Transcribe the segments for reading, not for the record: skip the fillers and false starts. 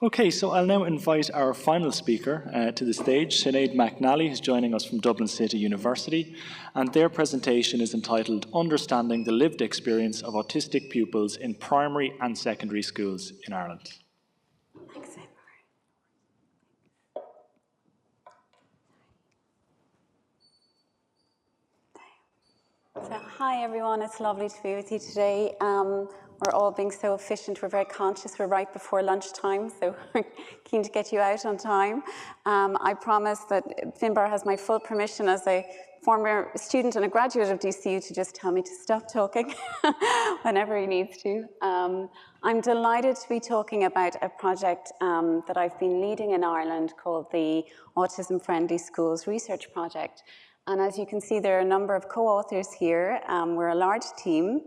Okay, so I'll now invite our final speaker to the stage, Sinead McNally, who's joining us from Dublin City University, and their presentation is entitled Understanding the Lived Experience of Autistic Pupils in Primary and Secondary Schools in Ireland. Thanks, So, hi everyone, it's lovely to be with you today. We're all being so efficient, we're very conscious, we're right before lunchtime, so we're keen to get you out on time. I promise that Finbar has my full permission as a former student and a graduate of DCU to just tell me to stop talking whenever he needs to. I'm delighted to be talking about a project that I've been leading in Ireland called the Autism Friendly Schools Research Project. And as you can see, there are a number of co-authors here. We're a large team.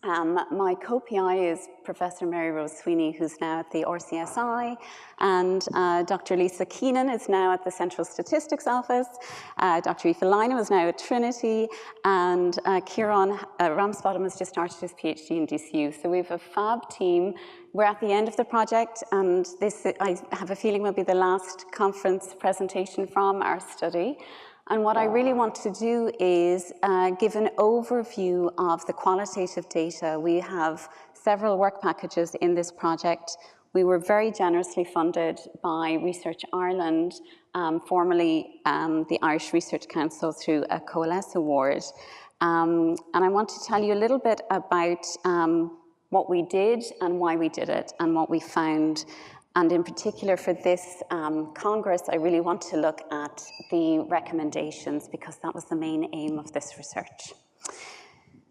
My co-PI is Professor Mary Rose Sweeney, who's now at the RCSI, and Dr. Lisa Keenan is now at the Central Statistics Office. Dr. Aoife Lynham is now at Trinity, and Kieran Ramsbottom has just started his PhD in DCU. So we have a fab team. We're at the end of the project, and this, I have a feeling, will be the last conference presentation from our study. And what I really want to do is give an overview of the qualitative data. We have several work packages in this project. We were very generously funded by Research Ireland, formerly the Irish Research Council, through a Coalesce Award. And I want to tell you a little bit about what we did and why we did it and what we found. And in particular for this Congress, I really want to look at the recommendations because that was the main aim of this research.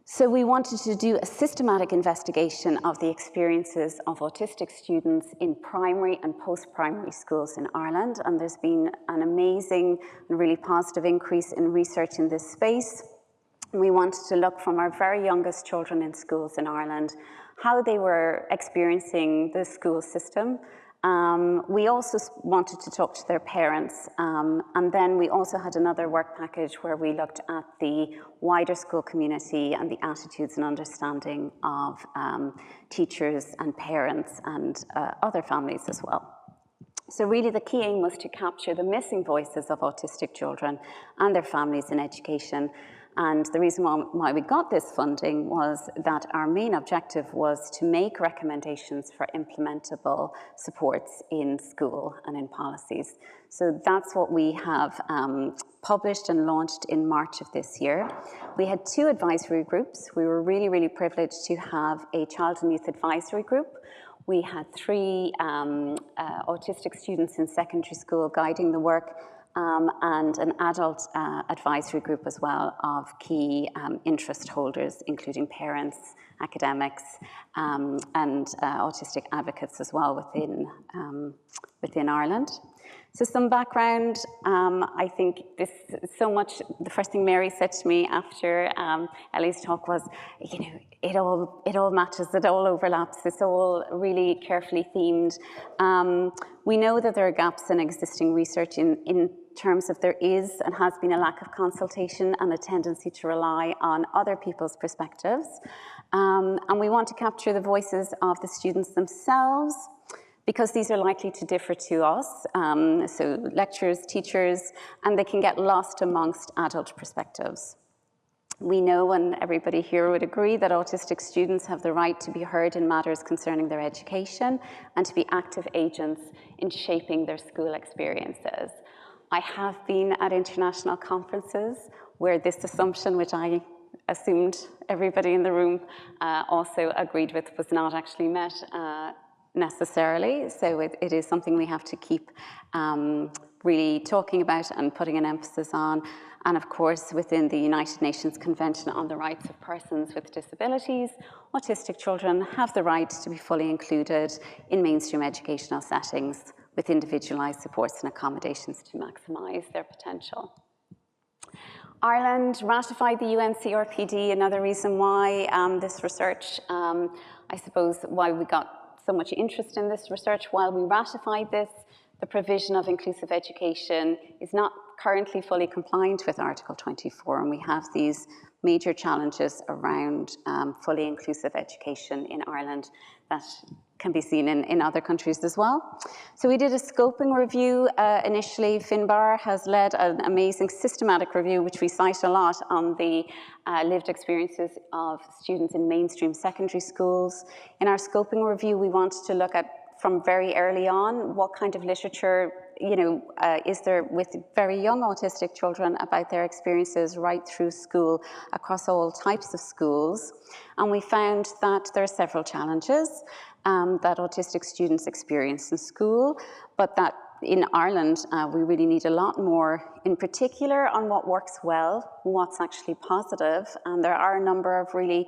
So we wanted to do a systematic investigation of the experiences of autistic students in primary and post-primary schools in Ireland. And there's been an amazing and really positive increase in research in this space. We wanted to look from our very youngest children in schools in Ireland, how they were experiencing the school system. We also wanted to talk to their parents, and then we also had another work package where we looked at the wider school community and the attitudes and understanding of teachers and parents and other families as well. So really the key aim was to capture the missing voices of autistic children and their families in education. And the reason why we got this funding was that our main objective was to make recommendations for implementable supports in school and in policies. So that's what we have published and launched in March of this year. We had 2 advisory groups. We were really, really privileged to have a child and youth advisory group. We had 3 autistic students in secondary school guiding the work, and an adult advisory group as well of key interest holders, including parents, academics, and autistic advocates as well within Ireland. So some background, I think this so much, the first thing Mary said to me after Ellie's talk was, you know, it all matches, it all overlaps, it's all really carefully themed. We know that there are gaps in existing research in terms of there is and has been a lack of consultation and a tendency to rely on other people's perspectives. And we want to capture the voices of the students themselves, because these are likely to differ to us, so lecturers, teachers, and they can get lost amongst adult perspectives. We know, and everybody here would agree, that autistic students have the right to be heard in matters concerning their education and to be active agents in shaping their school experiences. I have been at international conferences where this assumption, which I assumed everybody in the room also agreed with, was not actually met necessarily. So it is something we have to keep really talking about and putting an emphasis on. And of course, within the United Nations Convention on the Rights of Persons with Disabilities, autistic children have the right to be fully included in mainstream educational settings with individualised supports and accommodations to maximise their potential. Ireland ratified the UN CRPD, another reason why this research, I suppose why we got so much interest in this research. While we ratified this, the provision of inclusive education is not currently fully compliant with Article 24, and we have these major challenges around fully inclusive education in Ireland that can be seen in other countries as well. So we did a scoping review initially. Finbar has led an amazing systematic review, which we cite a lot, on the lived experiences of students in mainstream secondary schools. In our scoping review, we wanted to look at, from very early on, what kind of literature is there with very young autistic children about their experiences right through school across all types of schools. And we found that there are several challenges that autistic students experience in school, but that in Ireland we really need a lot more, in particular on what works well, what's actually positive, and there are a number of really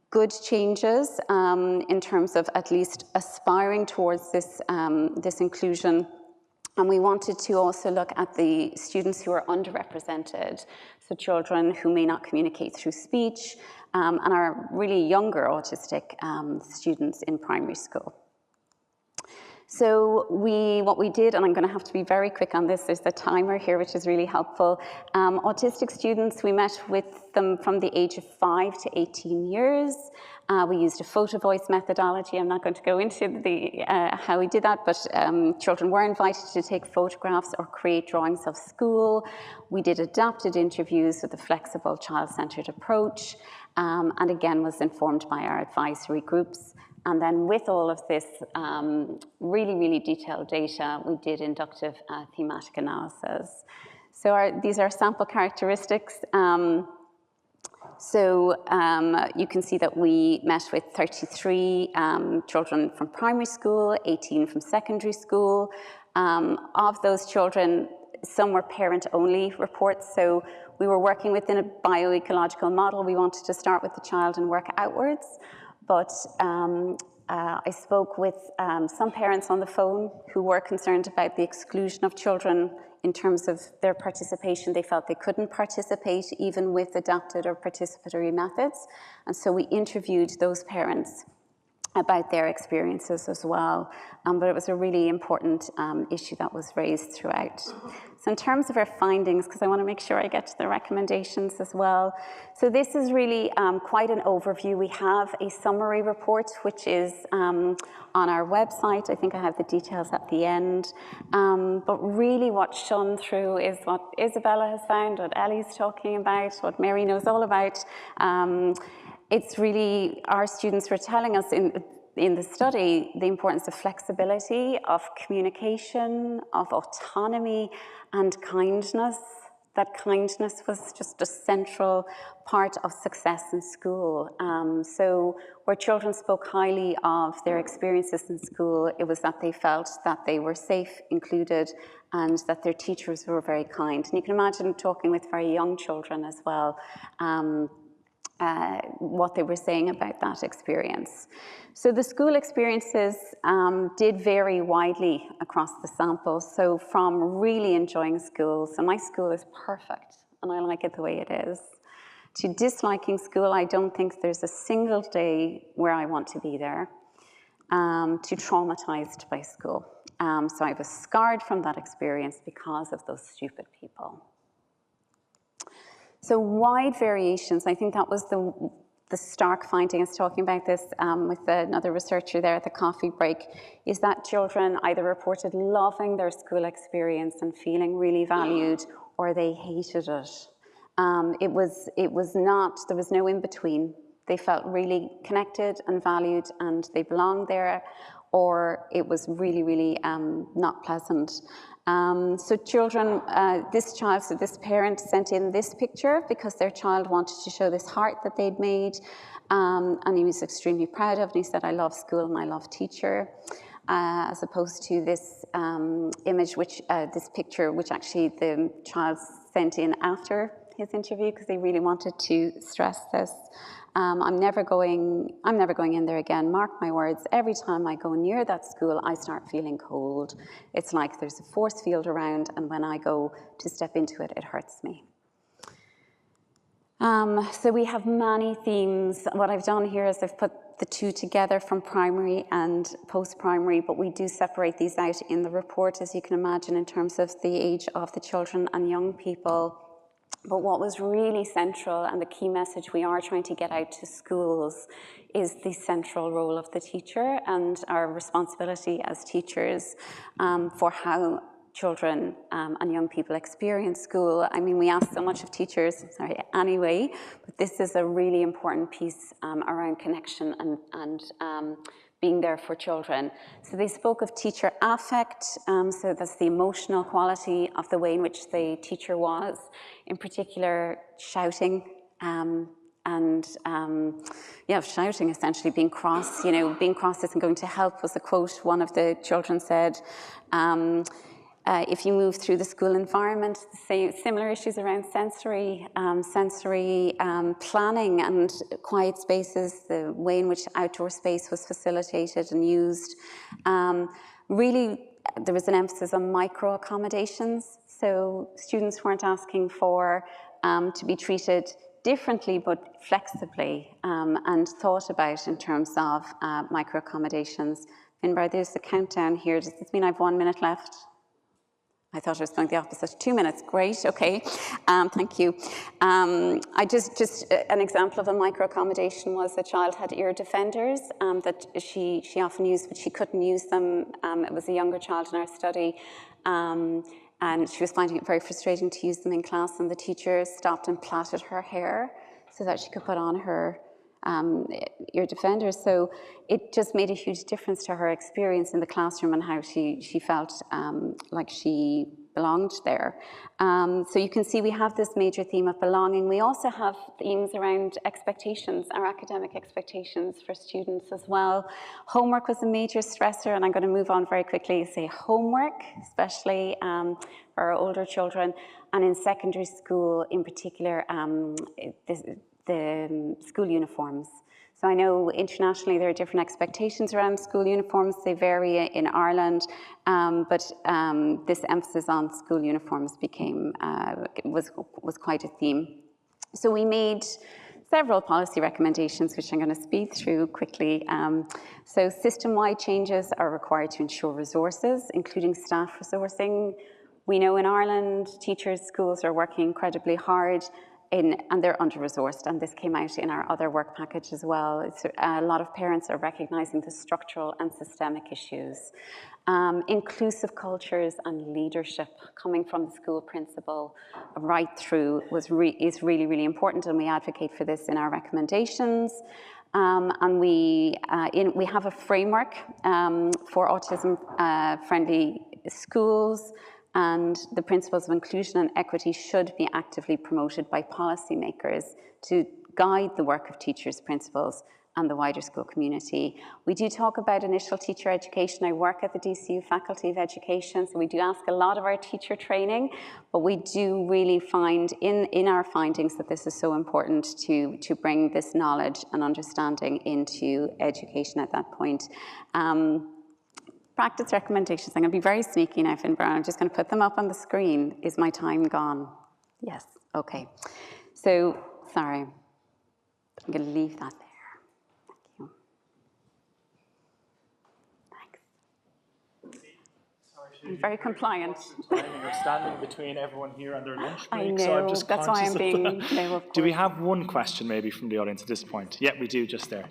good changes in terms of at least aspiring towards this, this inclusion. And we wanted to also look at the students who are underrepresented, so children who may not communicate through speech, and are really younger autistic students in primary school. So what we did, and I'm going to have to be very quick on this, there's the timer here, which is really helpful. Autistic students, we met with them from the age of 5 to 18 years. We used a photovoice methodology. I'm not going to go into how we did that, but children were invited to take photographs or create drawings of school. We did adapted interviews with a flexible child-centered approach, and again was informed by our advisory groups. And then with all of this really, really detailed data, we did inductive thematic analysis. So these are sample characteristics. You can see that we met with 33 children from primary school, 18 from secondary school. Of those children, some were parent-only reports, so we were working within a bio-ecological model. We wanted to start with the child and work outwards. But I spoke with some parents on the phone who were concerned about the exclusion of children in terms of their participation. They felt they couldn't participate even with adapted or participatory methods. And so we interviewed those parents about their experiences as well. But it was a really important issue that was raised throughout. So in terms of our findings, because I want to make sure I get to the recommendations as well. So this is really quite an overview. We have a summary report, which is on our website. I think I have the details at the end. But really what shone through is what Isabella has found, what Ellie's talking about, what Mary knows all about. It's really, our students were telling us in the study the importance of flexibility, of communication, of autonomy, and kindness. That kindness was just a central part of success in school. So where children spoke highly of their experiences in school, it was that they felt that they were safe, included, and that their teachers were very kind. And you can imagine talking with very young children as well, what they were saying about that experience. So the school experiences did vary widely across the sample. So from really enjoying school, so my school is perfect and I like it the way it is, to disliking school, I don't think there's a single day where I want to be there, to traumatized by school. So I was scarred from that experience because of those stupid people. So wide variations, I think that was the stark finding. I was talking about this with another researcher there at the coffee break, is that children either reported loving their school experience and feeling really valued, or they hated it. It was not, there was no in between. They felt really connected and valued and they belonged there, or it was really, really not pleasant. So children, this parent sent in this picture because their child wanted to show this heart that they'd made, and he was extremely proud of it. He said, I love school and I love teacher, as opposed to this image, this picture, which actually the child sent in after his interview because they really wanted to stress this. I'm never going in there again. Mark my words, every time I go near that school, I start feeling cold. It's like there's a force field around, and when I go to step into it, it hurts me. So we have many themes. What I've done here is I've put the two together from primary and post-primary, but we do separate these out in the report, as you can imagine, in terms of the age of the children and young people. But what was really central, and the key message we are trying to get out to schools, is the central role of the teacher and our responsibility as teachers for how children and young people experience school. I mean, we ask so much of teachers, anyway, but this is a really important piece around connection and being there for children. So they spoke of teacher affect, so that's the emotional quality of the way in which the teacher was, in particular shouting, shouting, essentially, being cross. Being cross isn't going to help, was the quote one of the children said. If you move through the school environment, similar issues around sensory planning and quiet spaces, the way in which outdoor space was facilitated and used. Really, there was an emphasis on micro accommodations. So students weren't asking for to be treated differently but flexibly and thought about in terms of micro accommodations. Finbar, there's the countdown here. Does this mean I have 1 minute left? I thought I was going the opposite. 2 minutes, great, okay. Thank you. I just an example of a micro accommodation was a child had ear defenders that she often used, but she couldn't use them. It was a younger child in our study. And she was finding it very frustrating to use them in class, and the teacher stopped and plaited her hair so that she could put on her ear defenders. So it just made a huge difference to her experience in the classroom and how she felt like she belonged there. So you can see we have this major theme of belonging. We also have themes around expectations, our academic expectations for students as well. Homework was a major stressor, and I'm going to move on very quickly. Say homework, especially for our older children, and in secondary school in particular, the school uniforms. So I know internationally there are different expectations around school uniforms. They vary in Ireland, but this emphasis on school uniforms was quite a theme. So we made several policy recommendations, which I'm going to speed through quickly. So system-wide changes are required to ensure resources, including staff resourcing. We know in Ireland, teachers, schools are working incredibly hard, and they're under-resourced, and this came out in our other work package as well. A lot of parents are recognising the structural and systemic issues. Inclusive cultures and leadership coming from the school principal right through is really, really important, and we advocate for this in our recommendations. And we have a framework for autism-friendly schools, and the principles of inclusion and equity should be actively promoted by policymakers to guide the work of teachers, principals, and the wider school community. We do talk about initial teacher education. I work at the DCU Faculty of Education, so we do ask a lot of our teacher training, but we do really find in our findings that this is so important to bring this knowledge and understanding into education at that point. Practice recommendations. I'm going to be very sneaky now, Finbar. I'm just going to put them up on the screen. Is my time gone? Yes. Okay. So, sorry. I'm going to leave that there. Thank you. Thanks. I'm very compliant. You're standing between everyone here and their lunch break. I know. So I'm just that's why I'm being. No, of course. Do we have one question maybe from the audience at this point? Yeah, we do, just there.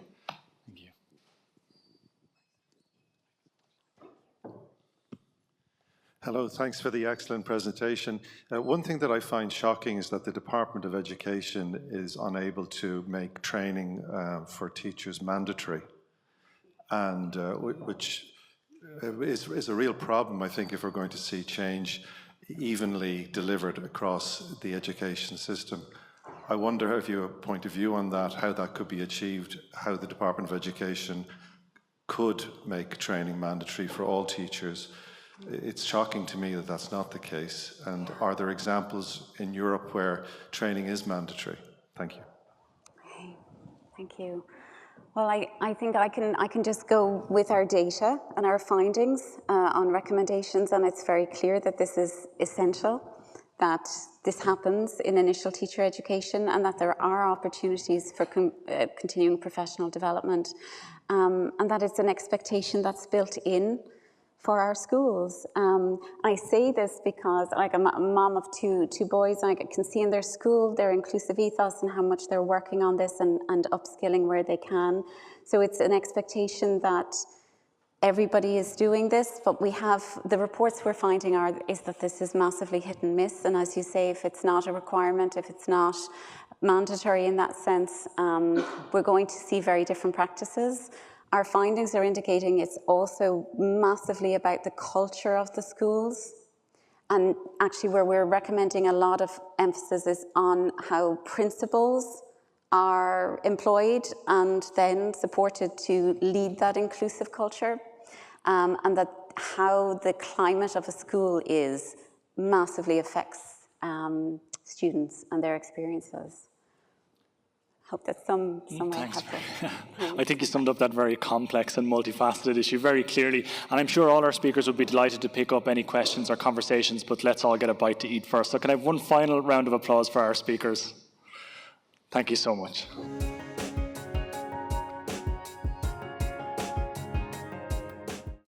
Hello, thanks for the excellent presentation. One thing that I find shocking is that the Department of Education is unable to make training for teachers mandatory, and which is a real problem, I think, if we're going to see change evenly delivered across the education system. I wonder if you have a point of view on that, how that could be achieved, how the Department of Education could make training mandatory for all teachers. It's shocking to me that that's not the case. And are there examples in Europe where training is mandatory? Thank you. Okay, thank you. Well, I think I can just go with our data and our findings on recommendations, and it's very clear that this is essential, that this happens in initial teacher education and that there are opportunities for continuing professional development, and that it's an expectation that's built in for our schools. I say this because, like, I'm a mom of two boys, and I can see in their school their inclusive ethos and how much they're working on this and upskilling where they can. So it's an expectation that everybody is doing this, but we have, the reports we're finding is that this is massively hit and miss. And as you say, if it's not a requirement, if it's not mandatory in that sense, we're going to see very different practices. Our findings are indicating it's also massively about the culture of the schools. And actually where we're recommending a lot of emphasis is on how principals are employed and then supported to lead that inclusive culture. And that how the climate of a school is massively affects students and their experiences. Hope that's somewhat helpful. I think you summed up that very complex and multifaceted issue very clearly. And I'm sure all our speakers would be delighted to pick up any questions or conversations, but let's all get a bite to eat first. So can I have one final round of applause for our speakers? Thank you so much.